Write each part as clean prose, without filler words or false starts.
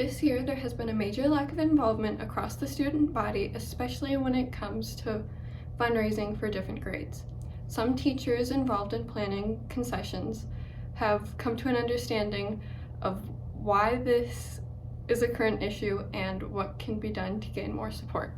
This year, there has been a major lack of involvement across the student body, especially when it comes to fundraising for different grades. Some teachers involved in planning concessions have come to an understanding of why this is a current issue and what can be done to gain more support.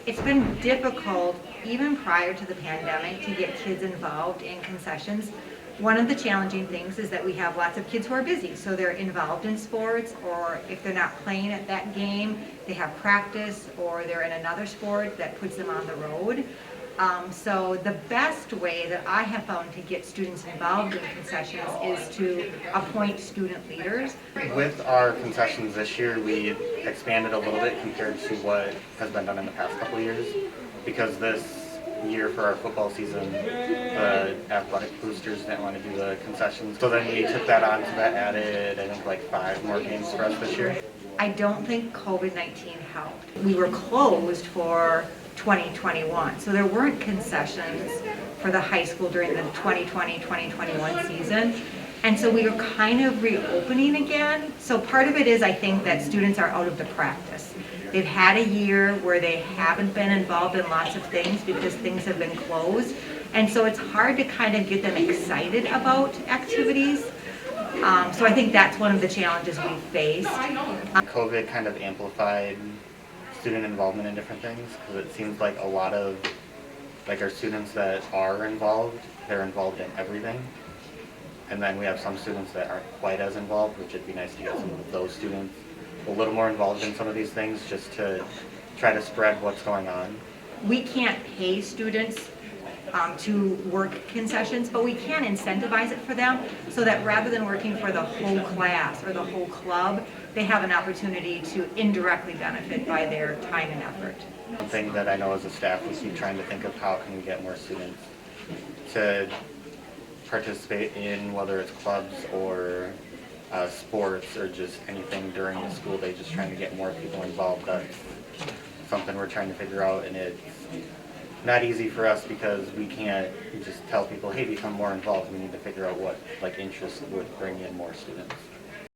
It's been difficult, even prior to the pandemic, to get kids involved in concessions. One of the challenging things is that we have lots of kids who are busy, so they're involved in sports, or if they're not playing at that game, they have practice, or they're in another sport that puts them on the road. So the best way that I have found to get students involved in concessions is to appoint student leaders. With our concessions this year, we expanded a little bit compared to what has been done in the past couple of years, because this year for our football season, the athletic boosters didn't want to do the concessions. So then we took that on, so that added, I think, like 5 more games for us this year. I don't think COVID-19 helped. We were closed for 2021, so there weren't concessions for the high school during the 2020-2021 season. And so we were kind of reopening again. So part of it is, I think, that students are out of the practice. They've had a year where they haven't been involved in lots of things because things have been closed. And so it's hard to kind of get them excited about activities. So I think that's one of the challenges we faced. COVID kind of amplified student involvement in different things, because it seems like a lot of our students that are involved, they're involved in everything. And then we have some students that aren't quite as involved, which it'd be nice to get some of those students a little more involved in some of these things, just to try to spread what's going on. We can't pay students to work concessions, but we can incentivize it for them, so that rather than working for the whole class or the whole club, they have an opportunity to indirectly benefit by their time and effort. One thing that I know as a staff, we keep trying to think of how can we get more students to participate in, whether it's clubs or sports or just anything during the school day, just trying to get more people involved. That's something we're trying to figure out, and it's not easy for us because we can't just tell people, hey, become more involved. We need to figure out what interest would bring in more students.